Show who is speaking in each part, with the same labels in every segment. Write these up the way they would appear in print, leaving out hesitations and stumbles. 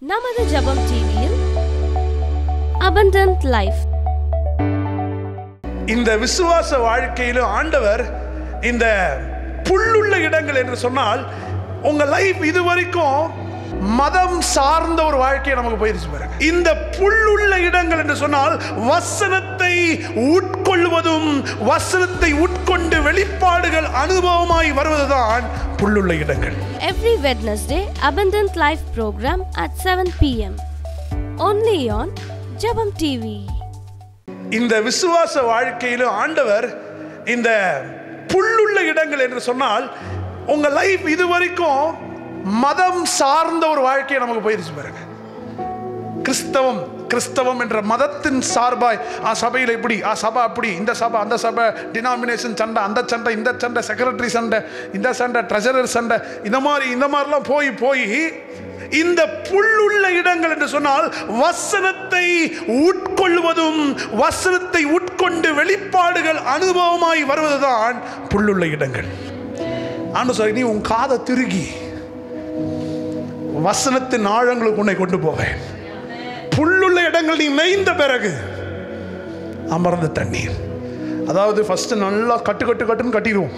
Speaker 1: நமது ஜெபம் டிவியில் abundant life.
Speaker 2: இந்த விசுவாச வாழ்க்கையில ஆண்டவர் இந்த புல்லுள்ள இடங்கள் என்று சொன்னால் உங்க லைஃப் இதுவரைக்கும் மதம் சார்ந்த ஒரு வாழ்க்கையை நமக்கு போயிருச்சு பாருங்க. இந்த புல்லுள்ள இடங்கள் என்று சொன்னால் வசனத்தை உட்கொள்வதும் வசனத்தை உட்கொண்டு வெளிப்பாடுகள் அனுபவமாய் வருவதுதான் புல்லுள்ள இடங்கள்.
Speaker 1: Every Wednesday, Abundant Life program at 7 p.m. Only on Jabam TV.
Speaker 2: இந்த விசுவாச வாழ்க்கையில ஆண்டவர் இந்த புல்லுள்ள இடங்கள் என்று சொன்னால் உங்க லைஃப் இதுவரைக்கும் மதம் சார்ந்த ஒரு வாழ்க்கையை நமக்கு போயிருச்சு பாருங்க. கிறிஸ்தவம் என்ற மதத்தின் சார்பாய் சபையில் இப்படி சபை அப்படி, இந்த சபை அந்த சபை, டினாமினேஷன் சண்டை, அந்த சண்டை இந்த சண்டை, செக்ரட்டரி சண்டை, இந்த சண்டை, ட்ரெஷரர் சண்டை, இந்த மாதிரிலாம் போய் இந்த புல்லுள்ள இடங்கள் என்று சொன்னால் வசனத்தை உட்கொள்வதும் வசனத்தை உட்கொண்டு வெளிப்பாடுகள் அனுபவமாய் வருவதுதான் புல்லுள்ள இடங்கள். ஆண்டு சொல்லி நீ உன் காதை திருகி வசனத்தின் ஆழங்களுக்கு உன்னை கொண்டு போவேன். புல்லுள்ள இடங்கள் நீ மேய்ந்த பிறகு அமர்ந்த தண்ணீர். அதாவது ஃபர்ஸ்ட் நல்லா கட்டுன்னு கட்டிடுவோம்.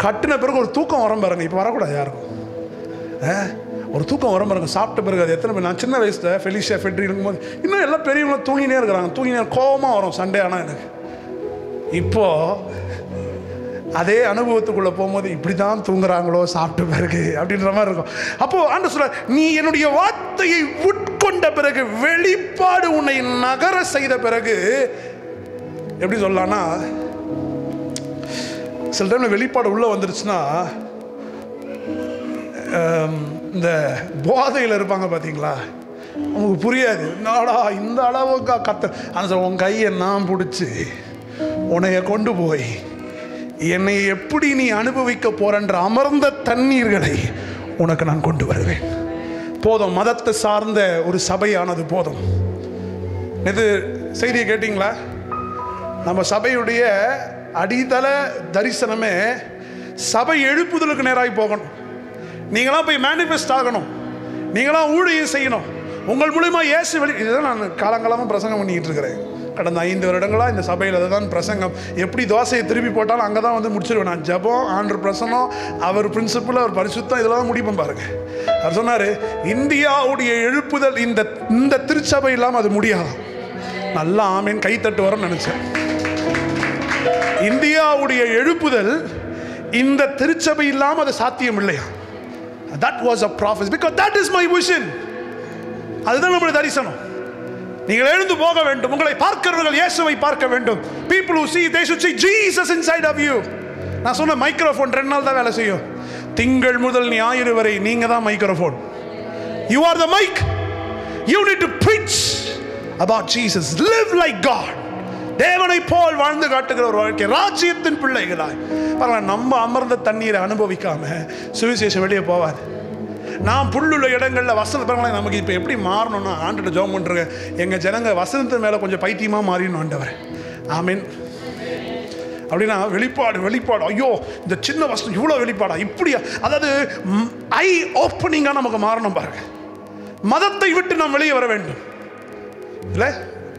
Speaker 2: கட்டின பிறகு ஒரு தூக்கம் வரும் பாருங்க. இப்போ வரக்கூடாது யாருக்கும். ஒரு தூக்கம் வரும் பாருங்க சாப்பிட்ட பிறகு. அது எத்தனை பேர், நான் சின்ன வயசுல ஃபெலிஷியா ஃபெட்ரி இருக்கும்போது இன்னும் எல்லாம் பெரியவங்களும் தூங்கினே இருக்கிறாங்க. கோபமாக வரும் சண்டே. ஆனால் எனக்கு இப்போ அதே அனுபவத்துக்குள்ள போகும்போது இப்படி தான் தூங்குறாங்களோ சாப்பிட்ட பிறகு அப்படின்ற மாதிரி இருக்கும். அப்போ ஆண்டு சொல்ற, நீ என்னுடைய வார்த்தையை உட்கொண்ட பிறகு வெளிப்பாடு உன்னை நகர செய்த பிறகு எப்படி சொல்லலாம்னா, சில டைம்ல வெளிப்பாடு உள்ள வந்துருச்சுன்னா இந்த போதையில் இருப்பாங்க பார்த்தீங்களா, உங்களுக்கு புரியாது. நாடா இந்த அளவுக்கா கத்த உன் கையை நான் பிடிச்சி உன்னைய கொண்டு போய் என்னை எப்படி நீ அனுபவிக்க போறன்ற அமர்ந்த தண்ணீர்களை உனக்கு நான் கொண்டு வருவேன். போதும், மதத்தை சார்ந்த ஒரு சபையானது போதும். இது செய்தியை கேட்டீங்களா? நம்ம சபையுடைய அடித்தள தரிசனமே சபை எழுப்புதலுக்கு நேராகி போகணும். நீங்களாம் போய் மேனிஃபெஸ்ட் ஆகணும். நீங்களாம் ஊழியம் செய்யணும். உங்கள் மூலியமா இயேசு இதுதான் நான் காலங்காலமாக பிரசங்கம் பண்ணிக்கிட்டு இருக்கிறேன். கடந்த 5 வருடங்களாக இந்த சபையில் அதுதான் பிரசங்கம். எப்படி தோசையை திருப்பி போட்டாலும் அங்கே தான் வந்து முடிச்சிருவேன். நான் ஜபம், ஆண்டர் பிரசனம், அவர் பிரின்சிபல், அவர் பரிசுத்தம், இதெல்லாம் முடிப்பேன் பாருங்க. அவர் சொன்னார், இந்தியாவுடைய எழுப்புதல் இந்த திருச்சபை இல்லாமல் அது முடியாது. நல்லா ஆமேன் கைத்தட்டு வரன்னு நினைச்சேன். இந்தியாவுடைய எழுப்புதல் இந்த திருச்சபை இல்லாமல் அது சாத்தியம் இல்லையா? That was a prophecy because that is my vision. அதுதான் நம்முடைய தரிசனம். நீங்கள் எழுந்து போக வேண்டும். உங்களை பார்க்கிறவர்கள் இயேசுவை பார்க்க வேண்டும். People who see, they should see Jesus inside of you. நான் சொன்ன மைக்ரோஃபோன் 2 நாள் தான் வேலை செய்யும். திங்கள் முதல் ஞாயிறு வரை நீங்க தான் microphone. You are the mic. You need to preach about Jesus. Live like God. தேவனை போல் வாழ்ந்து காட்டுகிற ஒரு வாழ்க்கை, ராஜ்யத்தின் பிள்ளைகளாய். பரவாயில்ல, நம்ம அமர்ந்த தண்ணீரை அனுபவிக்காம சுவிசேஷம் வெளியே போவார். நான் புல்லுள்ள இடங்களில் வசனத்தை நமக்கு இப்போ எப்படி மாறணும்னா, ஆண்டுகிட்ட ஜெபம் பண்ணுறேங்க, எங்கள் ஜனங்க வசனத்தின் மேலே கொஞ்சம் பைத்தியமாக மாறிடணும் ஆண்டவர். ஆமீன். அப்படின்னா வெளிப்பாடு ஐயோ இந்த சின்ன வசனம் இவ்வளோ வெளிப்பாடா இப்படியா, அதாவது ஐ ஓப்பனிங்காக நமக்கு மாறணும் பாருங்க. மதத்தை விட்டு நாம் வெளியே வர வேண்டும். இல்லை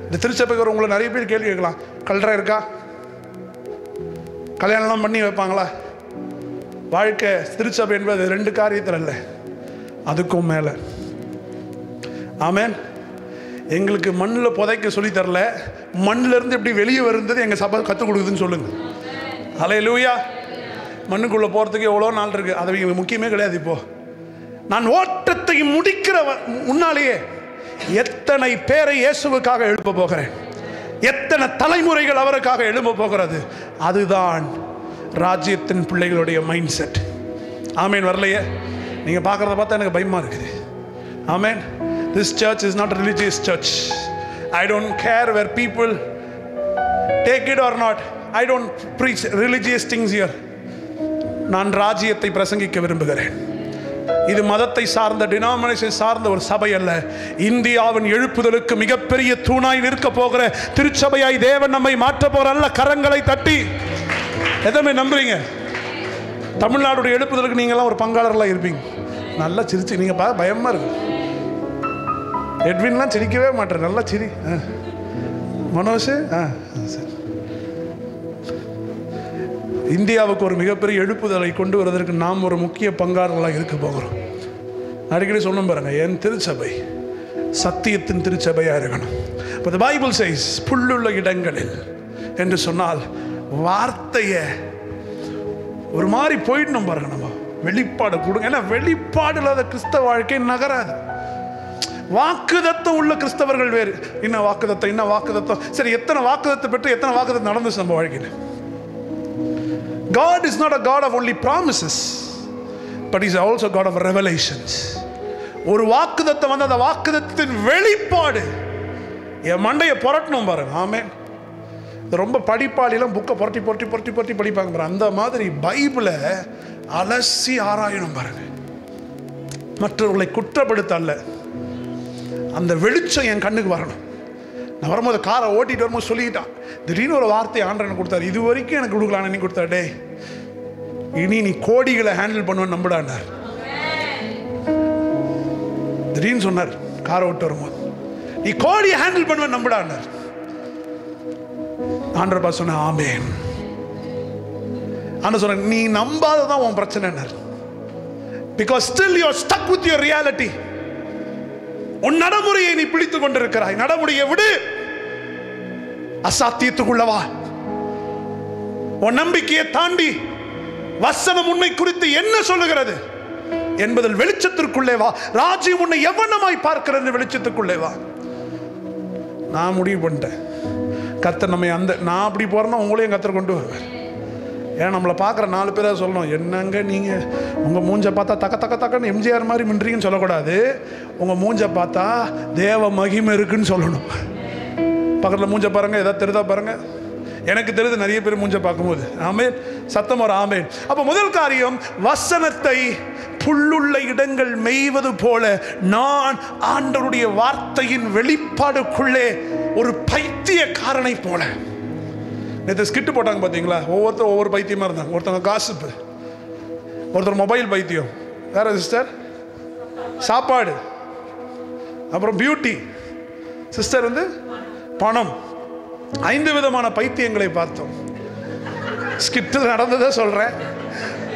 Speaker 2: இந்த திருச்சபைக்கு உங்களை நிறைய பேர் கேள்வி கேட்கலாம், கல்றா இருக்கா, கல்யாணம்லாம் பண்ணி வைப்பாங்களா? வாழ்க்கை திருச்சபை என்பது 2 காரியத்தில் இல்லை, அதுக்கும் மேலே. ஆமேன். எங்களுக்கு மண்ணில் புதைக்க சொல்லி தரல, மண்ணில் இருந்து எப்படி வெளியே வருந்தது எங்கள் சபை கற்றுக் கொடுக்குதுன்னு சொல்லுங்க. ஹல்லேலூயா. மண்ணுக்குள்ளே போகிறதுக்கு எவ்வளோ நாள் இருக்குது, அது முக்கியமே கிடையாது. இப்போது நான் ஓட்டத்தை முடிக்கிற முன்னாலேயே எத்தனை பேரை இயேசுவுக்காக எழுப்ப போகிறேன், எத்தனை தலைமுறைகள் அவருக்காக எழுப்ப போகிறது. அதுதான் ராஜ்யத்தின் பிள்ளைகளுடைய மைண்ட் செட். ஆமேன். வரலையே, நீங்கள் பார்க்குறத பார்த்தா எனக்கு பயமாக இருக்குது. ஆமேன். This church is not a religious church. I don't care where people take it or not. I don't preach religious things here. நான் ராஜ்யத்தை பிரசங்கிக்க விரும்புகிறேன். இது மதத்தை சார்ந்த, டினாமினேஷன் சார்ந்த ஒரு சபை அல்ல. இந்தியாவின் எழுப்புதலுக்கு மிகப்பெரிய தூணாய் நிற்க போகிற திருச்சபையாய் தேவன் நம்மை மாற்ற போகிற நல்ல கரங்களை தட்டி எதமே நம்புறீங்க? தமிழ்நாடுடைய எழுப்புதலுக்கு நீங்களாம் ஒரு பங்காளர்களாக இருப்பீங்க. நல்லா சிரிச்சு நீங்கள் பயமாக இருக்கு. எட்வின்லாம் சிரிக்கவே மாட்டேன், நல்லா சிரி. மனோஜ் சரி. இந்தியாவுக்கு ஒரு மிகப்பெரிய எழுப்புதலை கொண்டு வருவதற்கு நாம் ஒரு முக்கிய பங்காளர்களாக இருக்க போகிறோம். அடிக்கடி சொன்னோம் பாருங்க, என் திருச்சபை சத்தியத்தின் திருச்சபையாக இருக்கணும். இப்போ the Bible says புல்லுள்ள இடங்களில் என்று சொன்னால் வார்த்தையை ஒரு மாதிரி போயிடணும் பாருங்க. நம்ம வெளிப்பாடு கொடுங்க. ஏன்னா வெளிப்பாடு இல்லாத கிறிஸ்தவ வாழ்க்கை நகராது. வாக்குதத்தம் உள்ள கிறிஸ்தவர்கள் வேறு. இன்னும் வாக்குதத்தம், இன்னும் வாக்குதத்தம். சரி, எத்தனை வாக்குதத்தை பெற்று எத்தனை வாக்குதத்தம் நடந்துச்சு நம்ம வாழ்க்கையில்? God is not a God of only promises, but He is also God of revelations. ஒரு வாக்குதத்தம் வந்து அந்த வாக்குதத்தின் வெளிப்பாடு என் மண்டையை புரட்டணும் பாருங்க. ஆமென். ரொம்ப படிப்பாளிலாம் புக்கை புரட்டி புரட்டி புரட்டி புரட்டி படிப்பாங்க பாருங்க. அந்த மாதிரி பைபிளை அலசி ஆராயணும் பாருங்க. மற்றவர்களை குற்றப்படுத்த அல்ல, அந்த வெளிச்சம் என் கண்ணுக்கு வரணும். நான் வரும்போது காரை ஓட்டிட்டு வரும்போது சொல்லிக்கிட்டான், திடீர்னு ஒரு வார்த்தை ஆண்டவன் கொடுத்தாரு. இது வரைக்கும் எனக்கு கொடுக்கலாம், நீ கொடுத்தா டே இனி நீ கோடிகளை ஹேண்டில் பண்ணுவேன்னு நம்பிடாண்டார். திடீர்னு சொன்னார் காரை ஓட்டு வரும்போது, நீ கோடியை ஹேண்டில் பண்ணுவேன்னு நம்பிடாண்டார். ஆண்டவர் சொன்ன ஆமென். ஆண்டவர் சொன்ன நீ நம்பாததான் உன் பிரச்சனை. Because still you are stuck with your reality. உன் நடைமுறையை நீ பிடித்துக் கொண்டிருக்கிறாய். நடைமுறையை விடு, அசாத்தியத்துக்குள்ள வா. உன் நம்பிக்கையை தாண்டி வசனம் உன்னை குறித்து என்ன சொல்லுகிறது என்பதில் வெளிச்சத்திற்குள்ளே வா. ராஜ்யம் உன்னை எவ்வளமாய் பார்க்கிறது வெளிச்சத்துக்குள்ளே வா. நான் முடிவு பண்ணிட்டேன், கர்த்தர் நம்ம நான் அப்படி போறேன்னா உங்களையும் கர்த்தர் கொண்டு வருவார். ஏன்னா நம்மளை பார்க்குற 4 பேரை சொல்லணும், என்னங்க நீங்கள் உங்கள் மூஞ்சை பார்த்தா தக்க தக்க தக்கன்னு எம்ஜிஆர் மாதிரி மின்றீங்கன்னு சொல்லக்கூடாது. உங்கள் மூஞ்சை பார்த்தா தேவ மகிமை இருக்குன்னு சொல்லணும். பக்கத்தில் மூஞ்சை பாருங்கள், எதாவது தெரிதா பாருங்கள். எனக்கு தெரியுது நிறைய பேர் மூஞ்சை பார்க்கும்போது. ஆமென், சத்தம் ஒரு ஆமென். அப்போ முதல் காரியம், வசனத்தை புல்லுள்ள இடங்கள் மேய்வது போல நான் ஆண்டவருடைய வார்த்தையின் வெளிப்பாடுக்குள்ளே ஒரு பைத்தியக்காரனை போல. நேற்று ஸ்கிட்டு போட்டாங்க பார்த்தீங்களா? ஒவ்வொருத்தரும் ஒவ்வொரு பைத்தியமாக இருந்தாங்க. ஒருத்தவங்க காசுப்பு, ஒருத்தர் மொபைல் பைத்தியம், வேற சிஸ்டர் சாப்பாடு, அப்புறம் பியூட்டி, சிஸ்டர் வந்து பணம். 5 விதமான பைத்தியங்களை பார்த்தோம். ஸ்கிட்டில் நடந்ததை சொல்கிறேன்,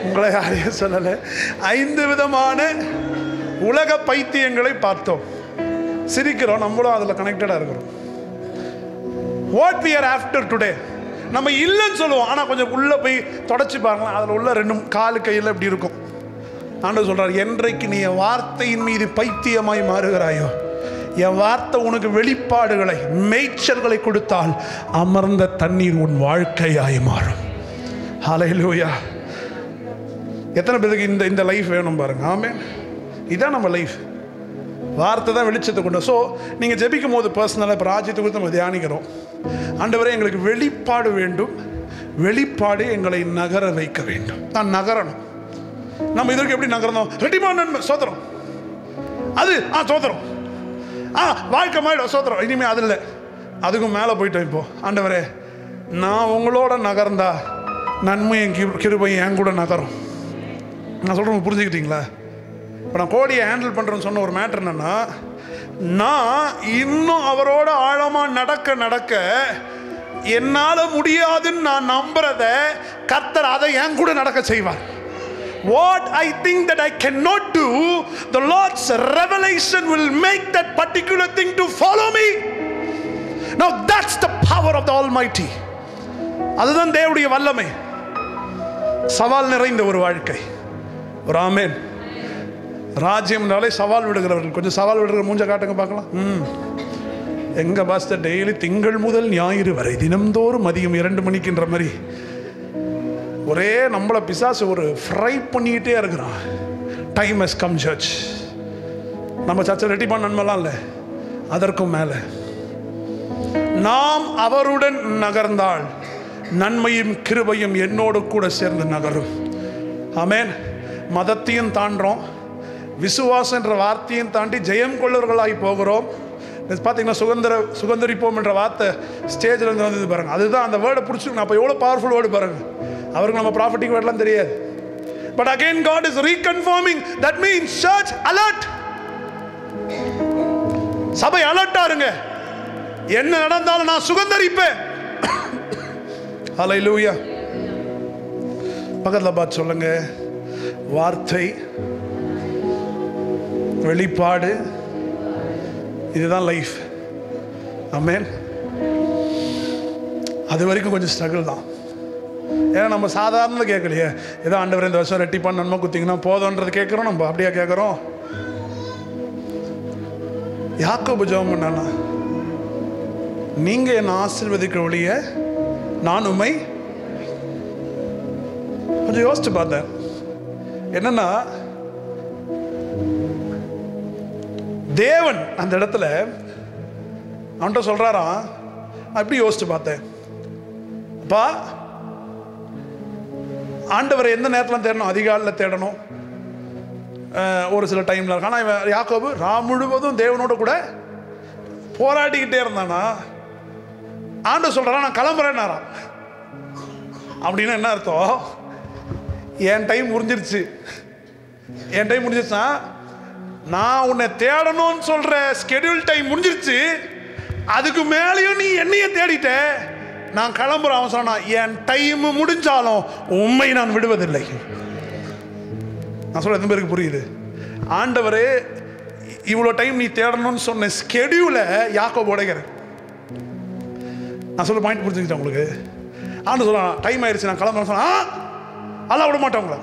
Speaker 2: உங்களை யாரையும் சொல்லலை. 5 விதமான உலக பைத்தியங்களை பார்த்தோம். சிரிக்கிறோம், நம்மளும் அதில் கனெக்டடாக இருக்கிறோம். What we are after today, நம்ம இல்லைன்னு சொல்லுவோம், ஆனால் கொஞ்சம் உள்ளே போய் தொடச்சி பாருங்களேன், அதில் உள்ள 2 காலு கையில் இப்படி இருக்கும். ஆண்டவர் சொல்கிறார், என்றைக்கு நீ என் வார்த்தையின் மீது பைத்தியமாய் மாறுகிறாயோ, என் வார்த்தை உனக்கு வெளிப்பாடுகளை மேய்ச்சல்களை கொடுத்தால் அமர்ந்த தண்ணீர் உன் வாழ்க்கையாய் மாறும். ஹல்லேலூயா. எத்தனை பேருக்கு இந்த லைஃப் வேணும் பாருங்க. ஆமென். இதான் நம்ம லைஃப். வார்த்தை தான் வெளிச்சத்தை கொண்டு. ஸோ நீங்கள் ஜெபிக்கும் போது பர்சனலாக இப்போ ராஜ்யத்தை குறித்து நம்ம தியானிக்கிறோம். ஆண்டவரே எங்களுக்கு வெளிப்பாடு வேண்டும், வெளிப்பாடு எங்களை நகர வைக்க வேண்டும். நான் நகரணும். நம்ம இதற்கு எப்படி நகரணும்? ரெடிமான சோதரம் அது சோதரம் வாழ்க்கை மாதிரி சோதரம். இனிமேல் அது இல்லை, அதுக்கும் மேலே போயிட்டோம். இப்போ ஆண்டவரே நான் உங்களோட நகர்ந்தா நன்மையும் கிருபையும் என் கூட நகரும். நான் சொல்கிறேன், புரிஞ்சுக்கிட்டீங்களா? இப்போ நான் கோடியை ஹேண்டில் பண்ணுறேன்னு சொன்ன ஒரு மேட்ரு என்னன்னா, நான் இன்னும் அவரோட ஆழமாக நடக்க நடக்க என்னால் முடியாதுன்னு நான் நம்புறத கர்த்தர் அதை என் கூட நடக்க செய்வார். What I think that I cannot do, the Lord's revelation will make that particular thing to follow me. Now that's the power of the Almighty. அதுதான் தேவனுடைய வல்லமை. சவால் நிறைந்த ஒரு வாழ்க்கை. ஒரு ஆமென். ராஜ்யம்னாலே சவால் விடுகிறவர்கள். கொஞ்சம் சவால் விடுகிற மூஞ்ச காட்டுங்க பார்க்கலாம். எங்க பாஸ்டர் டெய்லி திங்கள் முதல் ஞாயிறு வரை தினம்தோறும் மதியம் 2 மணிக்குன்ற மாதிரி ஒரே நம்மளை பிசாசு ஒரு ஃப்ரை பண்ணிக்கிட்டே இருக்கிறான். Time has come church. நம்ம சர்ச்சை ரெடி பண்ண நன்மைலாம் இல்லை, அதற்கும் மேலே நாம் அவருடன் நகர்ந்தால் நன்மையும் கிருபையும் என்னோடு கூட சேர்ந்து நகரும். ஆமென். மதத்தையும் தாண்டோம், விசுவாசம் என்ற வார்த்தையும் தாண்டி ஜெயம் கொள்ளவர்களாகி போகிறோம். பார்த்தீங்கன்னா சுகந்தரிப்போம் என்ற வார்த்தை ஸ்டேஜில் இருந்து வந்தது பாருங்க. அதுதான் அந்த வேர்டை பிடிச்சிருக்கணும். அப்போ எவ்வளோ பவர்ஃபுல் வேர்டு பாருங்க. அவருக்கு நம்ம ப்ராஃபிட்டிங் வேர்டெலாம் தெரியாது. But again God is reconfirming. That means church alert. சபை அலர்ட்டா இருங்க. என்ன நடந்தாலும் நான் சுகந்தரிப்பேன். ஹல்லேலூயா. பக்கத்துல பார்த்து சொல்லுங்க, வார்த்தை, வெளிப்பாடு, இதுதான் லைஃப். ஆமென். அது வரைக்கும் கொஞ்சம் ஸ்ட்ரகிள் தான். ஏன்னா நம்ம சாதாரண கேட்கலையே, ஏதோ ஆண்டவர் இந்த வருஷம் ரெட்டி பண்ணணுமா குத்திங்கன்னா போதும்ன்றது கேட்குறோம். நம்ம அப்படியா கேட்குறோம்? யாக்கோபு ஜெபம் பண்ணானா, நீங்க என்ன ஆசீர்வதிக்கிற ஒழிய நான் உம்மை. கொஞ்சம் யோசிச்சு பார்த்தேன். என்னன்னா, தேவன் அந்த இடத்துல அவன்கிட்ட சொல்றாராம். அப்படி யோசிச்சு பார்த்தேன், அப்பா ஆண்டவரை எந்த நேரத்தில் தேடணும்? அதிகாலையில் தேடணும், ஒரு சில டைம்ல இருக்கு. ஆனால் இவன் யாக்கோபு முழுவதும் தேவனோட கூட போராடிக்கிட்டே இருந்தானா. ஆண்டவர் சொல்றான், நான் கிளம்புறேன்னாராம். அப்படின்னா என்ன அர்த்தம்? என் டைம் முடிஞ்சிருச்சு. என் டைம் முடிஞ்சிருச்சுன்னா, நான் உன்னை தேடணும்னு சொல்ற ஸ்கெடியூல் டைம் முடிஞ்சிருச்சு. அதுக்கு மேலேயும் நீ என்னைய தேடிட்ட, நான் கிளம்புறேன். அவன் சொன்னா, என் டைம் முடிஞ்சாலும் உண்மை நான் விடுவதில்லை. நான் சொல்ல எத்தனை பேருக்கு புரியுது? ஆண்டவரே இவ்வளோ டைம் நீ தேடணும்னு சொன்ன ஸ்கெடியூலை யாக்கோபு உடைக்கிறேன். நான் சொல்ல பாயிண்ட் புரிஞ்சுக்கிட்டேன் உங்களுக்கு. ஆண்டு சொல்லலாம், டைம் ஆயிடுச்சு நான் கிளம்புறேன் சொன்னா, அதெல்லாம் விட மாட்டேன் உங்களை.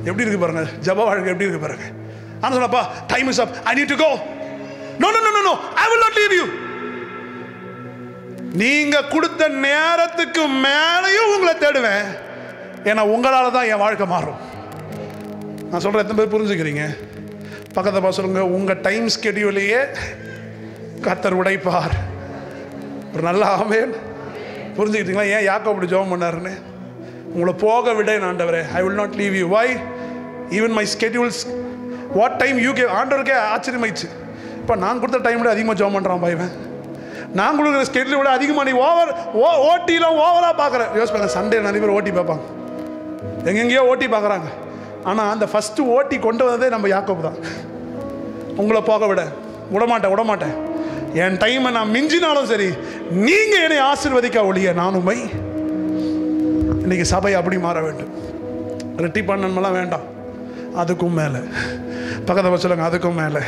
Speaker 2: எப்படி இருக்கு பாருங்க ஜப வாழ்க்கை, எப்படி இருக்கு பாருங்க. ஆண்டு சொல்லப்பா, time is up, I need to go. No no no no, I will not leave you. நீங்க கொடுத்த நேரத்துக்கு மேலேயும் உங்களை தேடுவேன். ஏன்னா உங்களால தான் என் வாழ்க்கை மாறும். நான் சொல்றேன், எத்தனை பேர் புரிஞ்சுக்கிறீங்க? பக்கத்தை பார்த்து சொல்லுங்க, உங்க டைம் ஸ்கெடியூலையே கர்த்தர் உடைப்பார். ஒரு நல்ல ஆமென். புரிஞ்சுக்கிட்டீங்களா ஏன் யாக்கோபு அப்படி ஜெபம் பண்ணாருன்னு? உங்களை போக விட ஆண்டவரே, I will not leave you. Why? Even my schedules, what time you gave. ஆண்டவருக்கே ஆச்சரியமாயிடுச்சு. இப்போ நான் கொடுத்த டைம் விட அதிகமாக ஜெபம் பண்ணுறான் பையன். நான் கொடுக்குற ஸ்கெடியூலை விட அதிகமாக நீ ஓட்டிலாம் ஓவராக பார்க்குறேன். யோசிப்பாங்க, சண்டே நிறைய பேர் ஓட்டி பார்ப்பாங்க, எங்கெங்கேயோ ஓட்டி பார்க்குறாங்க. ஆனால் அந்த ஃபஸ்ட்டு ஓட்டி கொண்டு வந்ததே நம்ம யாக்கோபு தான். உங்களை போக விடமாட்டேன். என் டைமை நான் மிஞ்சினாலும் சரி, நீங்கள் என்னை ஆசீர்வதிக்க ஒழிய நான் உம்மை. இன்னைக்கு சபை அப்படி மாற வேண்டும். ரெட்டி பண்ணணுமெல்லாம் வேண்டாம், அதுக்கும் மேலே. பக்கத்தை சொல்லுங்க, அதுக்கும் மேலே.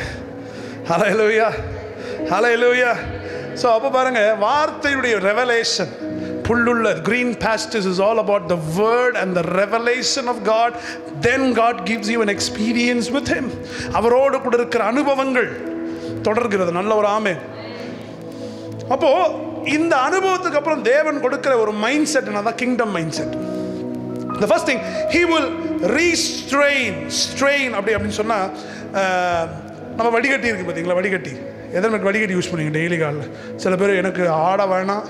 Speaker 2: ஹல்லேலூயா, ஹல்லேலூயா. ஸோ அப்போ பாருங்க, வார்த்தையுடைய revelation, புல்லுள்ள green pastures is all about the word and the revelation of God. Then God gives you an experience with him. அவரோடு கூட இருக்கிற அனுபவங்கள் தொடர்கிறது. நல்ல ஒரு ஆமென். அப்போ இந்த அனுபவத்துக்கு அப்புறம் தேவன் கொடுக்கிற ஒரு மைண்ட் செட் என்னன்னா, kingdom mind set. The first thing, he will strain அப்படின்னு சொன்னா, நம்ம வடிகட்டி இருக்கு பார்த்தீங்களா? வடிகட்டி எதற்கு வடிகட்டி யூஸ் பண்ணுவீங்க டெய்லி காலில்? சில பேர் எனக்கு ஆடை வேணாம்,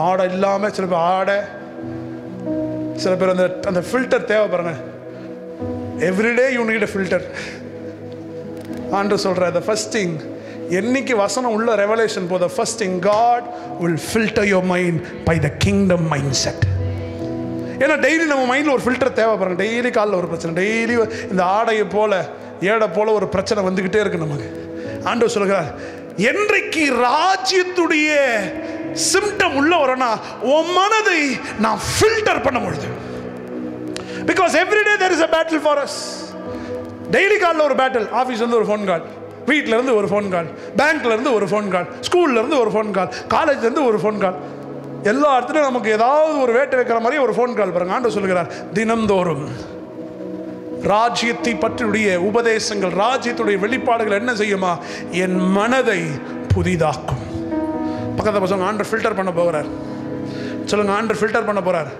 Speaker 2: ஆடை இல்லாமல், சில பேர் ஆடை, சில பேர் அந்த ஃபில்டர் தேவை பாருங்க. Everyday you need a filter. ஆண்டவர் சொல்ற, the first thing, என்னைக்கு வசனம் உள்ள ரெவலேஷன் போத, first thing, God will filter your mind by the kingdom mindset. ஏன்னா டெய்லி நம்ம மைண்டில் ஒரு ஃபில்டர் தேவை பாருங்க. டெய்லி காலில் ஒரு பிரச்சனை, டெய்லி இந்த ஆடையை போல ஏடை போல ஒரு பிரச்சனை வந்துக்கிட்டே இருக்கு நமக்கு. ஆண்டவர் சொல்கிறார், என்றைக்கு ராஜ்யத்துடைய சிம்டம் உள்ள வரனா உன் மனதை நான் ஃபில்டர் பண்ண முடியுது. Because everyday there is a battle for us. Daily காலில் ஒரு பேட்டில். ஆஃபீஸ்லேருந்து ஒரு ஃபோன் கால், வீட்டிலேருந்து ஒரு ஃபோன் கால், பேங்க்லேருந்து ஒரு ஃபோன் கால், ஸ்கூல்லேருந்து ஒரு ஃபோன் கால், காலேஜ்லேருந்து ஒரு ஃபோன் கால். எல்லா இடத்துலையும் நமக்கு ஏதாவது ஒரு வேட்டை வைக்கிற மாதிரி ஒரு ஃபோன் கால் பாருங்க. ஆண்டவர் சொல்கிறார், தினந்தோறும் ராஜ்யத்தை பற்றியுடைய உபதேசங்கள், ராஜ்யத்துடைய வெளிப்பாடுகள் என்ன செய்யுமா? என் மனதை புதிதாக்கும். பக்கத்தை பசங்க, ஆண்டவர் ஃபில்டர் பண்ண போகிறார். சொல்லுங்க, ஆண்டவர் ஃபில்டர் பண்ண போறார்.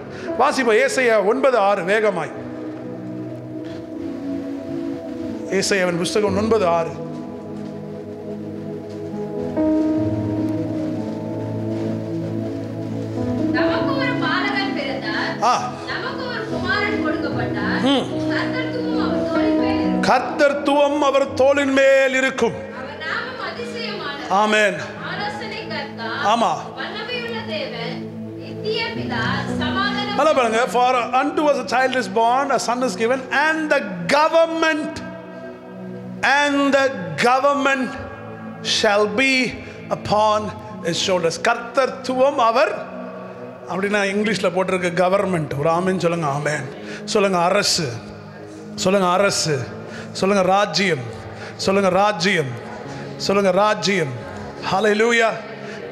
Speaker 2: வாசிப்போம் ஏசாயா 9:6 வேகமாய். ஏசாயாவின் புத்தகம் 9:6.
Speaker 1: நமக்கு ஒரு பாலகன் பிறந்தார், நமக்கு ஒரு குமாரன் கொடுக்கப்பட்டார்,
Speaker 2: கர்த்தத்துவம் அவர் தோளின் மேல் இருக்கும்.
Speaker 1: அவர் நாமம் அதிசயமானவர்.
Speaker 2: ஆமென்.
Speaker 1: ஆலோசனை கர்த்தா,
Speaker 2: ஆமா,
Speaker 1: வல்லமையுள்ள தேவன், நித்திய பிதா, சமாதானம்.
Speaker 2: நல்லா பாருங்க. For unto us a child is born, a son is given, and the government shall be upon his shoulders. கர்த்தத்துவம் அவர் அப்படின்னா இங்கிலீஷில் போட்டிருக்க கவர்மெண்ட். ஒரு ஆமேன் சொல்லுங்க. ஆமேன் சொல்லுங்க. அரசு சொல்லுங்க. அரசு சொல்லுங்க. ராஜ்யம் சொல்லுங்க. ராஜ்யம் சொல்லுங்க. ராஜ்யம். ஹல்லேலூயா.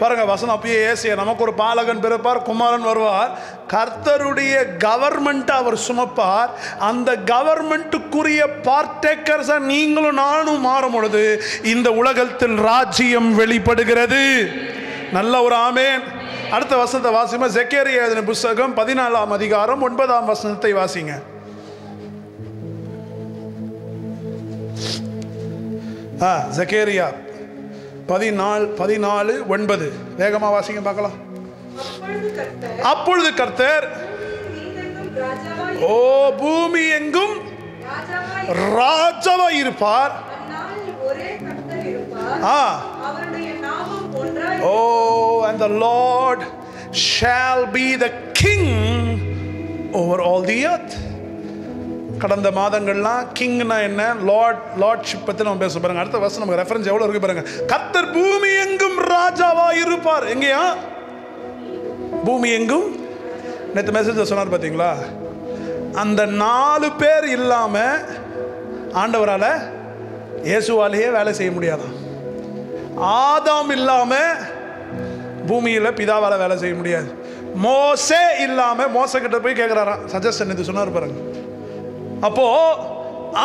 Speaker 2: பாருங்க வசனம் அப்படியே ஏசிய நமக்கு ஒரு பாலகன் பிறப்பார், குமாரன் வருவார், கர்த்தருடைய கவர்மெண்ட் அவர் சுமப்பார். அந்த கவர்மெண்ட்டுக்குரிய பார்ட்டேக்கர்ஸா நீங்களும் நானும் மாறும் பொழுது இந்த உலகத்தில் ராஜ்யம் வெளிப்படுகிறது. நல்ல ஒரு ஆமேன். அடுத்த வசனத்தை வாசிமா. செக்கரியா எழுதின புத்தகம் 14ஆம் அதிகாரம் 9ஆம் வசனத்தை வாசிங்க. செக்கரியா 14:9 வேகமா வாசிங்க பார்க்கலாம். அப்பொழுது கர்த்தர் ஓ பூமி எங்கும் ராஜாவாய் இருப்பார். Oh, and the Lord shall be the king over all the earth. கடந்த மாதங்கள்லாம் கிங்னா என்ன, லார்ட்ஷிப் பற்றி நம்ம பேச பாருங்க. அடுத்த வருஷம் நமக்கு ரெஃபரன்ஸ் எவ்வளோ இருக்கு பாருங்க. கர்த்தர் பூமி எங்கும் ராஜாவா இருப்பார். எங்கேயா? பூமி எங்கும். நேற்று மெசேஜ் சொன்னார் பார்த்தீங்களா? அந்த 4 பேர் இல்லாம ஆண்டவரால இயேசுவாலேயே வேலை செய்ய முடியாதான். ஆதாம் இல்லாம பூமியில் பிதாவால வேலை செய்ய முடியாது. மோசே இல்லாம மோசே கிட்ட போய் கேட்கிறாராம் சஜஷன். இது சொன்னார் பாருங்க. அப்போ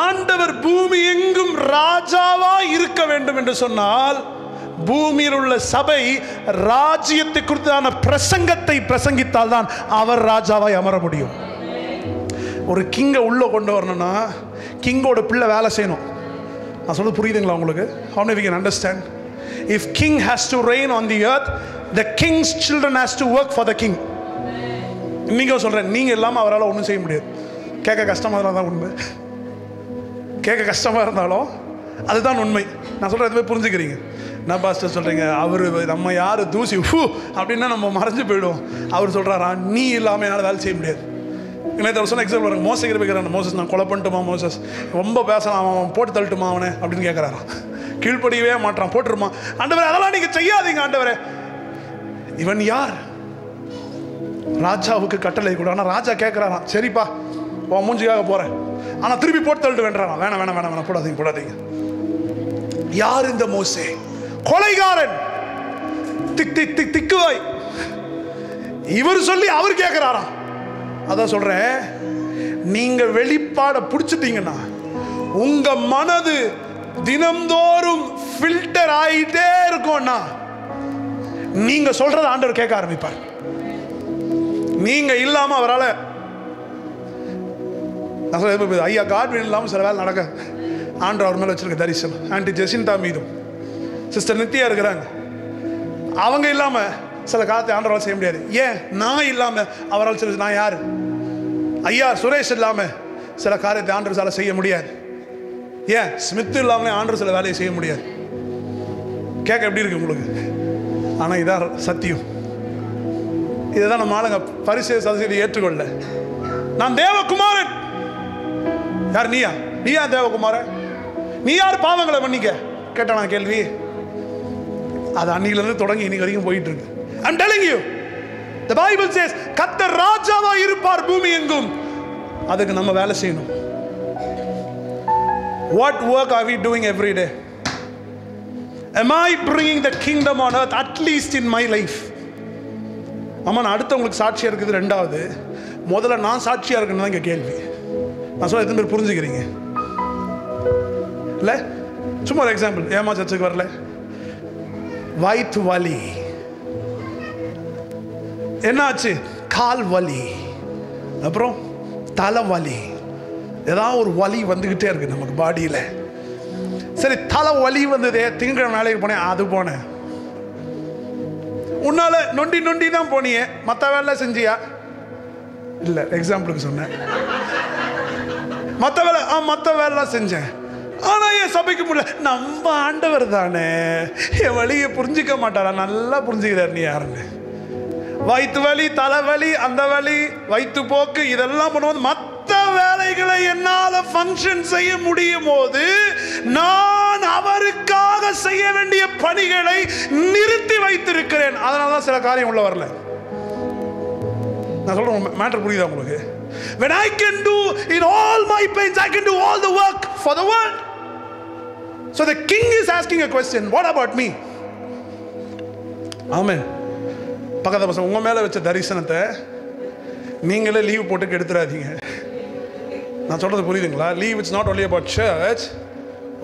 Speaker 2: ஆண்டவர் பூமி எங்கும் ராஜாவா இருக்க வேண்டும் என்று சொன்னால் பூமியில் உள்ள சபை ராஜ்யத்தை குறித்தான பிரசங்கத்தை பிரசங்கித்தால் தான் அவர் ராஜாவாய் அமர முடியும். ஒரு கிங்கை உள்ள கொண்டு வரணும்னா கிங்கோட பிள்ளை வேலை செய்யணும். நான் சொல்றது புரியுதுங்களா உங்களுக்கு? How many we can understand? If king has to reign on the earth, the king's children has to work for the king. நீங்க சொல்றேன், நீங்க இல்லாம அவரால் ஒன்றும் செய்ய முடியாது. கேட்க கஷ்டமாக இருந்தால் உண்மை. கேட்க கஷ்டமாக இருந்தாலும் அதுதான் உண்மை. நான் சொல்கிறேன் எதுவுமே புரிஞ்சுக்கிறீங்க. நான் பாஸ்டர் சொல்கிறீங்க அவர் நம்ம யார் தூசி அப்படின்னா நம்ம மறைஞ்சு போயிடுவோம். அவர் சொல்கிறாரா நீ இல்லாமல் என்னால் வேலை செய்ய முடியாது. நேற்று அவர் சொன்ன எக்ஸாம்பிள் பாருங்க. மோசை இருக்கிறான். மோசஸ் நான் கொலை பண்ணிட்டுமா, மோசஸ் ரொம்ப பேசலாம், அவன் போட்டு தள்ளிட்டுமா அவனை அப்படின்னு கேட்குறாரான். கீழ்ப்படியவே மாட்டான், போட்டுருமா. ஆண்டவரே அதெல்லாம் நீங்கள் செய்யாதீங்க ஆண்டவரே. இவன் யார்? ராஜாவுக்கு கட்டளை கூட. ஆனால் ராஜா கேட்குறாரான் சரிப்பா உன் மூஞ்சிக்காக போகிறேன், ஆனால் திருப்பி போட்டு தள்ளிட்டு வேண்டாம். வேணாம் வேணாம் வேணாம் வேணாம் போடாதீங்க போடாதீங்க. யார் இந்த மோசே? கொலைகாரன், திக்குவாய். இவர் சொல்லி அவர் கேட்கிறாராம். அதான் சொல்றேன், நீங்க வெளிப்பாட பிடிச்சிட்டீங்கன்னா உங்க மனது தினம்தோறும் ஃபில்டர் ஆயிட்டே இருக்கும்னா நீங்க சொல்றத ஆண்டவர் கேட்க ஆரம்பிப்பார். நீங்க இல்லாம அவரால் ஐயா காட்வின் இல்லாமல் சில வேலை நடக்காது. ஆண்டவர் அவர் மேலே வச்சிருக்க தரிசனம். ஆண்டி ஜெசிந்தா மீதும் சிஸ்டர் நித்யா இருக்கிறாங்க. அவங்க இல்லாமல் சில காலத்தை ஆண்டவரால் செய்ய முடியாது. ஏன்? நான் இல்லாமல் அவரால் சில. நான் யார்? ஐயா சுரேஷ் இல்லாமல் சில காரியத்தை ஆண்டவரால் செய்ய முடியாது. ஏன்? ஸ்மித் இல்லாமலே ஆண்டவர் சில வேலையை செய்ய முடியாது. கேட்க எப்படி இருக்கு உங்களுக்கு? ஆனால் இதான் சத்தியம். இதை தான் நம்ம ஆளுங்க பரிசு சதவீதத்தை ஏற்றுக்கொள்ள. நான் தேவகுமாரன். யார்? நீயா? நீயா தேவகுமாரன்? நீ யார் பாவங்களை மன்னிக்க? கேட்டானா கேள்வி. அது அன்னிலிருந்து தொடங்கி இன்னைக்கு வரைக்கும் போயிட்டு இருக்கு. I'm telling you, the Bible says கர்த்தர் ராஜாவா இருப்பார் பூமி எங்கும். அதுக்கு நம்ம வேலை செய்யணும். What work are we doing every day? Am I bringing the kingdom on earth at least in my life? ஆமா, நான் அடுத்தவங்களுக்கு சாட்சியா இருக்குது. ரெண்டாவது, முதல்ல நான் சாட்சியா இருக்குன்னு தான் இங்க கேள்வி. நான் சொல்ல எத்தனை பேர் புரிஞ்சுக்கிறீங்க? இல்லை சும்மா ஒரு எக்ஸாம்பிள். ஏமா சர்ச்சுக்கு வரல? வயிற்று வலி. என்னாச்சு? கால் வலி, அப்புறம் தலைவலி. ஏதாவது ஒரு வலி வந்துக்கிட்டே இருக்கு நமக்கு பாடியில். சரி, தலை வலி வந்ததே, திங்கக்கிழமை வேலைக்கு போனேன், அது போனேன். உன்னால நொண்டி நொண்டி தான் போனியே, மற்ற வேலை செஞ்சியா? இல்லை, எக்ஸாம்பிளுக்கு சொன்னேன். மற்ற வேலைலாம் செஞ்சேன். ஆனால் என் சபைக்கு முடியல. நம்ம ஆண்டவர் தானே, என் வழியை புரிஞ்சிக்க மாட்டாரா? நல்லா புரிஞ்சுக்கிறார் நீ யாருன்னு. வயிற்று வலி, தலைவலி, அந்த வலி, வயிற்று போக்கு, இதெல்லாம் பண்ணும்போது மற்ற வேலைகளை என்னால் ஃபங்க்ஷன் செய்ய முடியும் போது நான் அவருக்காக செய்ய வேண்டிய கனிகளை நிறுத்தி வைத்திருக்கிறேன். அதனாலதான் சில காரியம் உள்ள வரல. நான் சொல்றேன், மேட்டர் புரியுதா உங்களுக்கு? When I can do in all my pains, I can do all the work for the world. So the king is asking a question, what about me? Amen. பக்கத்துல பசங்க, உங்க மேல வச்ச தரிசனத்தை நீங்களே லீவ் போட்டு கெடுத்துறாதீங்க. நான் சொல்றது புரியுதுங்களா? Leave it's not only about church.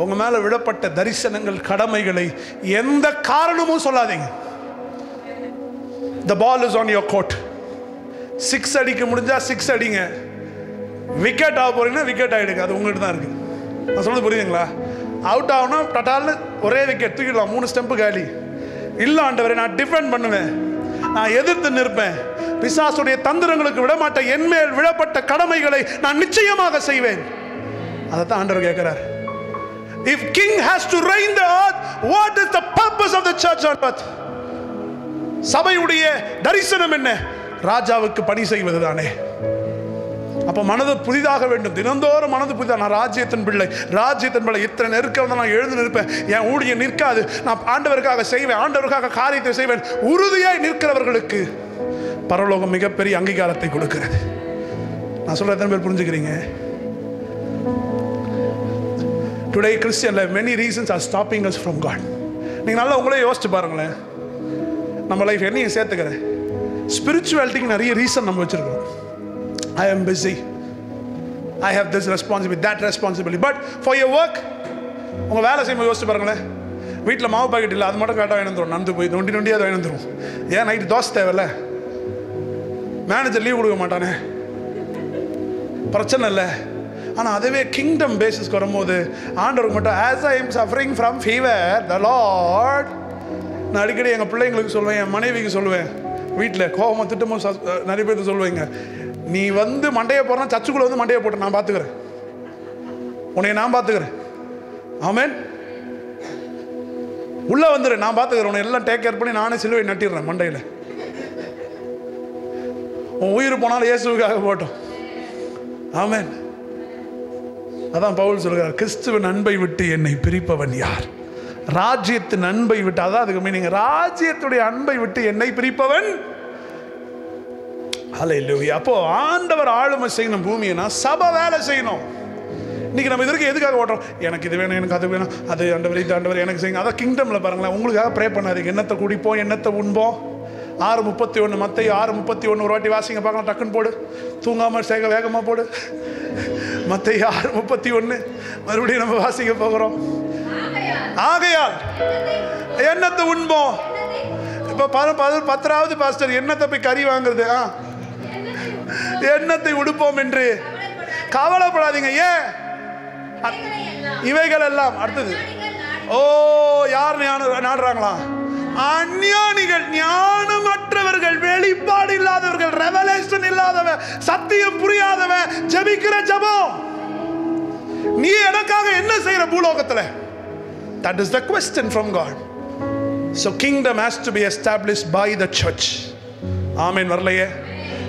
Speaker 2: உங்க மேல விடப்பட்ட தரிசனங்கள், கடமைகளை எந்த காரணமும் சொல்லாதீங்க. The ball is on your court. 6 அடிக்க முடிஞ்சா 6 அடிங்க. விக்கெட் ஆக போறீங்கன்னா விக்கெட் ஆயிடுங்க. அது உங்கள்கிட்ட தான் இருக்கு. நான் சொல்றது புரியுதுங்களா? அவுட் ஆகணும், டட்டால்னு ஒரே விக்கெட் தூக்கிடலாம், 3 ஸ்டெம்பு காலி. இல்லை ஆண்டவரே, நான் டிஃபெண்ட் பண்ணுவேன், நான் எதிர்த்து நிற்பேன், பிசாசுடைய தந்திரங்களுக்கு விடமாட்டேன், என்மேல் விடப்பட்ட கடமைகளை நான் நிச்சயமாக செய்வேன். அதைத்தான் ஆண்டவர் கேட்கிறார். If king has to reign the earth, what is the purpose of the church on earth? சபையுடைய தரிசனம் என்ன? ராஜாவுக்கு பணி செய்வது தானே. அப்ப மனது புதிதாக வேண்டும், தினந்தோறும் மனது புதிதாக. நான் ராஜ்யத்தின் பிள்ளை, ராஜ்யத்தின் பிள்ளை. இத்தனை நெருக்கம் நான் எழுந்து நிற்பேன், என் ஊழியம் நிற்காது, நான் ஆண்டவருக்காக செய்வேன், ஆண்டவருக்காக காரியத்தை செய்வேன். உறுதியாய் நிற்கிறவர்களுக்கு பரலோகம் மிகப்பெரிய அங்கீகாரத்தை கொடுக்கிறது. நான் சொல்ற எத்தனை பேர் புரிஞ்சுக்கிறீங்க? Today Christian life, many reasons are stopping us from God. நீங்க நல்லா உங்களே யோசிச்சு பாருங்களேன். நம்ம லைஃப் என்னையும் சேர்த்துக்கிறேன், ஸ்பிரிச்சுவாலிட்டிக்கு நிறைய ரீசன் நம்ம வச்சிருக்கோம். I am busy, I have this responsibility, that responsibility, but for your work, உங்க வேலை செய்யும்போது யோசிச்சு பாருங்களேன். வீட்டில் மாவு பாக்கெட் இல்லை, அது மட்டும் கரெக்டாக வாங்கிட்டு நந்து போய் நொண்டி அதை வாங்கிட்டு வந்துடும். ஏன் நைட்டு தோசை தேவையில்ல, மேனேஜர் லீவ் கொடுக்க மாட்டானே, பிரச்சனை இல்லை. ஆனால் அதுவே கிங்டம் பேசிஸ்க்கு வரும்போது ஆண்டவருக்கு மட்டும், as I am suffering from fever, the Lord. நான் அடிக்கடி எங்கள் பிள்ளைங்களுக்கு சொல்லுவேன், என் மனைவிக்கு சொல்லுவேன், வீட்டில் கோபமாக திட்டமாக நிறைய பேருக்கு சொல்லுவேங்க, நீ வந்து மண்டையை போடுறா, சர்ச்சுக்குள்ளே வந்து மண்டையை போட்டு நான் பார்த்துக்கிறேன், உன்னைய நான் பார்த்துக்கிறேன். ஆமென். உள்ளே வந்துடு, நான் பார்த்துக்கிறேன், உன்னை எல்லாம் டேக் கேர் பண்ணி நானே சிலுவை நட்டிடுறேன் மண்டையில். உன் உயிர் போனாலும் இயேசுவுக்காக போட்டோம். ஆமென். அதான் பவுல் சொல்கிறார், கிறிஸ்துவின் அன்பை விட்டு என்னை பிரிப்பவன் யார்? ராஜ்யத்தின் அன்பை விட்டு, அதான் அதுக்கு மீனிங், ராஜ்யத்துடைய அன்பை விட்டு என்னை பிரிப்பவன். ஹல்லேலூயா. அப்போ ஆண்டவர் ஆளுமை செய்யணும் பூமியை, சபை வேலை செய்யணும். இன்னைக்கு நம்ம இதற்கு எதுக்காக ஓட்டுறோம்? எனக்கு இது வேணும், எனக்கு அது வேணும், அது ஆண்டவர், இது ஆண்டவர் எனக்கு செய்யுங்க. அதான் கிங்டம்ல பாருங்களேன், உங்களுக்காக ப்ரே பண்ணாதீங்க. என்னத்தை குடிப்போம், என்னத்தை உண்போம். 6:31 மத்தேயு 6:31 ஒரு வாட்டி வாசிங்க பார்க்கலாம், டக்குன்னு போடு, தூங்காம வேகமாக போடு. மத்தேயு 6:31 மறுபடியும் நம்ம வாசிக்க போகிறோம். ஆகையால் என்னத்தை உண்போம்? இப்ப 10வது பாஸ்டர், என்னத்தை போய் கறி வாங்குறது, என்னத்தை உடுப்போம் என்று கவலைப்படாதீங்க. ஏன் இவைகள் எல்லாம் அடுத்தது, ஓ யார் நாடுறாங்களா? அஞ்ஞானிகள், ஞானமற்றவர்கள், வெளிப்பாடு இல்லாதவர்கள், ரெவலேஷன் இல்லாதவன், சத்தியம் புரியாதவன் ஜெபிக்கிற ஜெபம். நீ எனக்காக என்ன செய்யற பூலோகத்துல? That is the question from God. So kingdom has to be established by the church. ஆமென். வரலையே?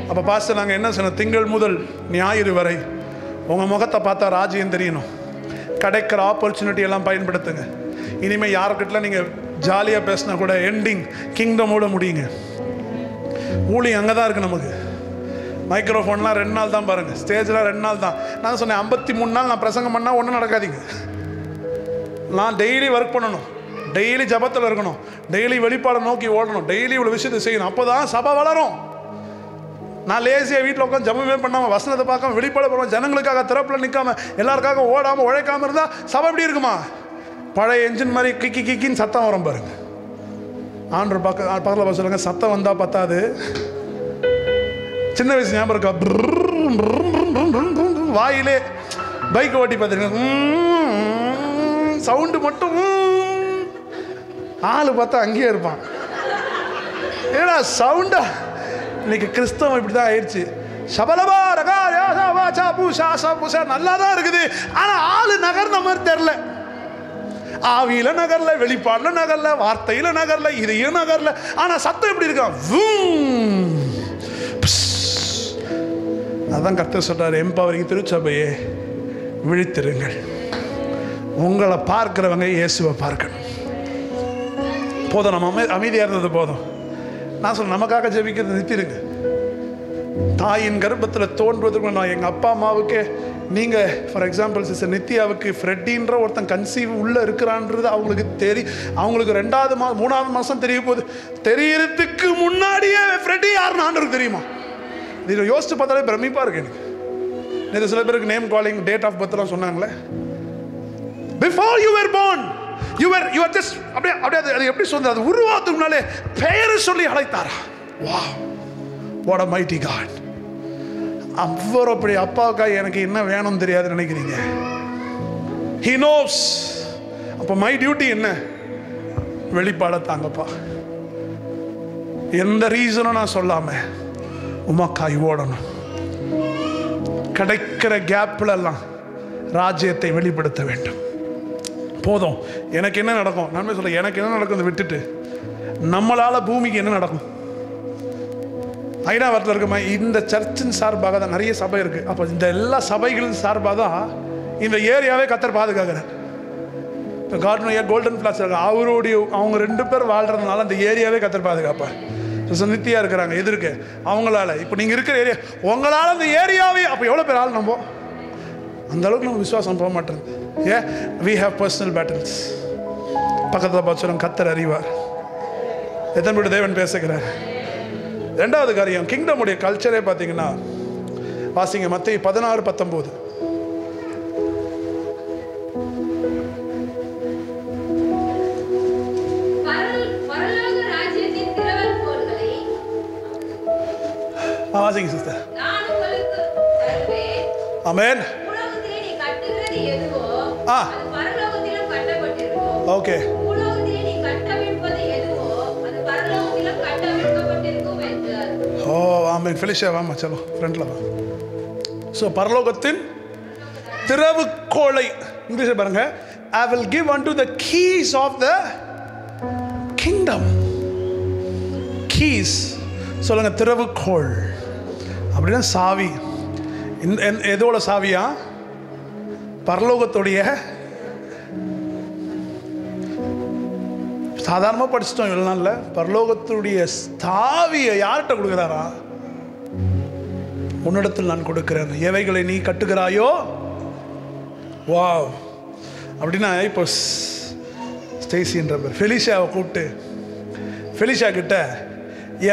Speaker 2: அப்ப பாஸ்டர், நாங்க என்ன சொன்னோம்? திங்கள் முதல் ஞாயிறு வரை உங்க முகத்தை பார்த்தா ராஜ்யம் தெரியணும். கிடைக்கிற ஆப்பர்ச்சுனிட்டி எல்லாம் பயன்படுத்துங்க. இனிமே யாருக்கிட்ட நீங்க ஜாலியா பேசினா கூட எண்டிங் கிங்டமோட முடியுங்க. ஊழியம் அங்கதான் இருக்கு. நமக்கு மைக்ரோஃபோன்லாம் 2 நாள் தான் பாருங்க, ஸ்டேஜ்லாம் 2 நாள் தான். நான் சொன்னேன் 53 நாள் நான் பிரசங்கம் பண்ணா ஒன்றும் நடக்காதீங்க. நான் டெய்லி ஒர்க் பண்ணணும், டெய்லி ஜபத்தில் இருக்கணும், டெய்லி வெளிப்பாடை நோக்கி ஓடணும், டெய்லி இவ்வளோ விஷயத்தை செய்யணும். அப்போதான் சபை வளரும். நான் லேசியாக வீட்டில் உட்காந்து ஜபமே பண்ணாமல், வசனத்தை பார்க்காம, வெளிப்பாடு பண்ணாமல், ஜனங்களுக்காக திறப்பில் நிற்காம, எல்லாருக்காக ஓடாமல் உழைக்காமல் இருந்தால் சபை எப்படி இருக்குமா? பழைய என்ஜின் மாதிரி கிக்கி கிக்கின்னு சத்தம் வரும் பாருங்க. ஆண்டவர் பக்கத்தில் பார்த்து சொல்லுங்க, சத்தம் வந்தால் பத்தாது. சின்ன வயசு ஞாபகம் இருக்கா? வாயிலே பைக் ஓட்டி பார்த்துருங்க, சவுண்டு மட்டும். ஆளு பார்த்தா அங்கேயே இருப்பான். ஏன்னா சவுண்டா. இன்னைக்கு கிறிஸ்தவம் இப்படிதான் ஆயிடுச்சு. சபலபா ரகா யாசா வாசா பூஷா சா பூஷா நல்லா தான் இருக்குது, ஆனா ஆளு நகர்ந்த மாதிரி தெரியல. ஆவியில நகர்ல, வெளிப்பாடுல நகர்ல, வார்த்தையில நகர்ல, இதையும் நகர்ல. ஆனா சத்தம் எப்படி இருக்கான்? அதான் கர்த்தர் சொல்றாரு, எம்பவரிங் திருச்சபையே விழித்திருங்கள். உங்களை பார்க்கிறவங்க இயேசுவை பார்க்கணும். போதும், நம்ம அமைதியாக இருந்தது போதும். நான் சொல்ல நமக்காக ஜெபிக்கிறது நிறுத்திடுங்க. தாயின் கர்ப்பத்தில் தோன்றுவதற்கு நான் எங்கள் அப்பா அம்மாவுக்கு, நீங்கள் ஃபார் எக்ஸாம்பிள் சிஸ்டர் நித்யாவுக்கு ஃப்ரெட்டின்ற ஒருத்தன் கன்சீவ் உள்ளே இருக்கிறான்றது அவங்களுக்கு அவங்களுக்கு 2வது மாதம் 3வது மாதம் தெரிய போகுது. தெரியறதுக்கு முன்னாடியே ஃப்ரெட்டி யாருன்னு ஆண்டவருக்கு தெரியுமா? இதை யோசிச்சு பார்த்தாலே பிரமிப்பாக இருக்கு எனக்கு. நேற்று சில பேருக்கு நேம் காலிங், டேட் ஆஃப் பர்த்லாம் சொன்னாங்களே. Before you were born you are just அப்படியே அது எப்படி சொல்றது, அது உருவாத்துக்கு முன்னாலே பெயரை சொல்லி அழைத்தாரா? Wow, what a mighty God. அவ்வளோ அப்படி அப்பாவுக்காக எனக்கு என்ன வேணும்னு தெரியாதுன்னு நினைக்கிறீங்க? He knows. அப்போ மை டியூட்டி என்ன? வெளிப்பாட தாங்கப்பா. எந்த ரீசனும் நான் சொல்லாம உமக்காய் ஓடணும். கிடைக்கிற கேப்லெல்லாம் ராஜ்யத்தை வெளிப்படுத்த வேண்டும். போதும், எனக்கு என்ன நடக்கும்? நான் சொல்ல, எனக்கு என்ன நடக்கும் விட்டுட்டு நம்மளால பூமிக்கு என்ன நடக்கும்? ஐநாவரத்தில் இருக்க இந்த சர்ச்சின் சார்பாக தான் நிறைய சபை இருக்குது. அப்போ இந்த எல்லா சபைகளின் சார்பாக தான் இந்த ஏரியாவே கத்தர் பாதுகாக்கிறார். இப்போ கார்டன் கோல்டன் பிளாஸ் அவருடைய அவங்க 2 பேர் வாழ்கிறதுனால அந்த ஏரியாவே கத்தர் பாதுகாப்பார். நித்தியாக இருக்கிறாங்க எதிர்க்க அவங்களால. இப்போ நீங்கள் இருக்கிற ஏரியா உங்களால் அந்த ஏரியாவே, அப்போ எவ்வளோ பேர் ஆள் நம்ப? அந்த அளவுக்கு நம்ம விசுவாசம் போக மாட்டேங்குது. ஏன்? we have personal battles. பக்கத்தில் பார்த்து சொல்லுங்க, கத்தர் அறிவார். எத்தனை பேர் தேவன் பேசுகிறார்? 2வது காரியம், கிங்டம் உடைய கல்ச்சரே பார்த்தீங்கன்னா, வாசிங்க மத்தேயு 16:19. வாசிங்க சிஸ்டர். ஆமென். ஓகே. ஓ ஆமென். ஃபெலிஷியா வாமா, சலோ ஃப்ரண்ட்ல வா. ஸோ பரலோகத்தின் திறவுகோலை இங்கிலீஷில் பாருங்க, I will give unto the keys of the kingdom. keys சொல்லுங்க, திறவுகோல் அப்படின்னா சாவி. எதோட சாவியா? பரலோகத்துடைய. சாதாரணமாக படிச்சிட்டோம் இவ்வளோ நாளில். பரலோகத்துடைய சாவியை யார்கிட்ட கொடுக்குறாரா? உன்னிடத்தில் நான் கொடுக்கிறேன், எவைகளை நீ கட்டுகிறாயோ. வாவ். அப்படின்னா இப்போ ஸ்டேசின்ற பேர் ஃபெலிஷியாவை கூப்பிட்டு, ஃபெலிஷியா கிட்ட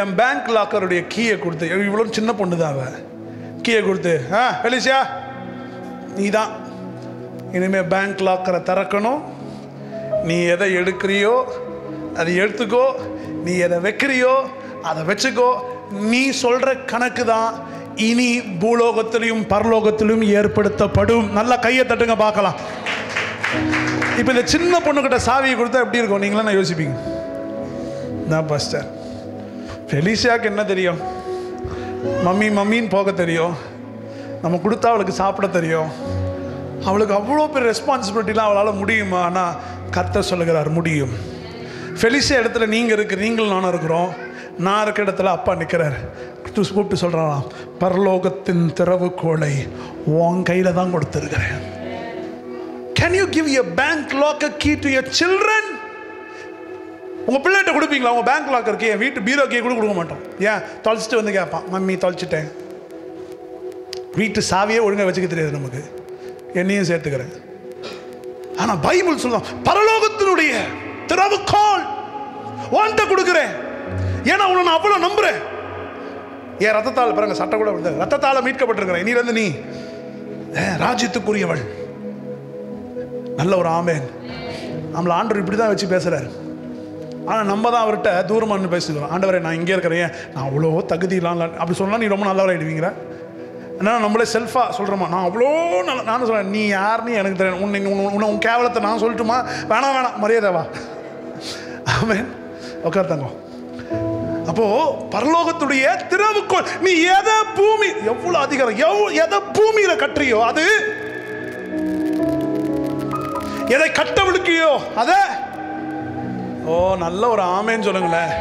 Speaker 2: என் பேங்க் லாக்கருடைய கீயை கொடுத்து, இவ்வளோ சின்ன பொண்ணு தான் அவ, கீயை கொடுத்து, ஃபெலிஷியா நீ தான் இனிமேல் பேங்க் லாக்கரை திறக்கணும். நீ எதை எடுக்கிறியோ அதை எடுத்துக்கோ, நீ எதை வைக்கிறியோ அதை வச்சுக்கோ. நீ சொல்கிற கணக்கு தான் இனி பூலோகத்திலையும் பரலோகத்திலும் ஏற்படுத்தப்படும். நல்லா கையை தட்டுங்க பார்க்கலாம். இப்போ இந்த சின்ன பொண்ணுக்கிட்ட சாவியை கொடுத்தா எப்படி இருக்கும் நீங்களா? நான் யோசிப்பீங்க. நான் பாஸ்டர், ஃபெலிஷியாவுக்கு என்ன தெரியும்? மம்மின்னு போக தெரியும், நம்ம கொடுத்தா அவளுக்கு சாப்பிட தெரியும். அவளுக்கு அவ்வளோ பெரிய ரெஸ்பான்சிபிலிட்டிலாம் அவளால் முடியுமா? ஆனால் கர்த்தர் சொல்லுகிறார் முடியும். ஃபெலிஷியா இடத்துல நீங்களும் நானும் இருக்கிறோம். நான் இருக்கிற இடத்துல அப்பா நிற்கிறார். கூப்பிட்டு சொல்கிறான், பரலோகத்தின் திறவுகோலை உன் கையில் தான் கொடுத்துருக்கிறேன். Can you give your bank locker key to your children? உங்கள் பிள்ளைகிட்ட கொடுப்பீங்களா? உங்கள் பேங்க் லாக்கர் கீ, வீட்டு பீரோ கீ கூட கொடுக்க மாட்டோம். ஏன்? தொலைச்சிட்டு வந்து கேட்பான், மம்மி தொலைச்சிட்டேன். வீட்டு சாவியே ஒழுங்காக வச்சுக்க தெரியாது நமக்கு, என்னையும் சேர்த்துக்கிறேன். ஆனால் பைபிள் சொல்லுவோம், பரலோகத்தினுடைய திறவுகோல் உன்கிட்ட கொடுக்குறேன். ஏன்னா உன்னை நான் அவ்வளோ நம்புறேன். ஏன் ரத்தத்தால் பாருங்க, சட்டை கூட ரத்தத்தால் மீட்கப்பட்டிருக்கிறேன். இனியிலிருந்து நீ ராஜ்யத்துக்குரியவள். நல்ல ஒரு ஆமேன். நம்மளை ஆண்டவர் இப்படி தான் வச்சு பேசுகிறாரு. ஆனால் நம்ம தான் அவர்கிட்ட தூரமாக பேசுகிறோம். ஆண்டவரே நான் இங்கே இருக்கிறேன், நான் அவ்வளோ தகுதியெலாம் அப்படி சொன்னால் நீ ரொம்ப நல்லவராகிடுவீங்களா? ஆனால் நம்மளே செல்ஃபாக சொல்கிறோமா, நான் அவ்வளோ நல்ல. நானும் சொல்கிறேன், நீ யாருன்னு எனக்கு தெரியும். உன் கேவலத்தை நான் சொல்லட்டுமா? வேணாம் மரியாதைவா. ஆமென். உட்கார்த்தாங்க. அப்போது பரலோகத்துடைய திறவுகோல், நீ எதை பூமி எவ்வளோ அதிகாரம் எதை பூமியில் கட்டுறியோ அது, எதை கட்டவிழுக்கியோ அதை. ஓ நல்ல ஒரு ஆமேன்னு சொல்லுங்களேன்.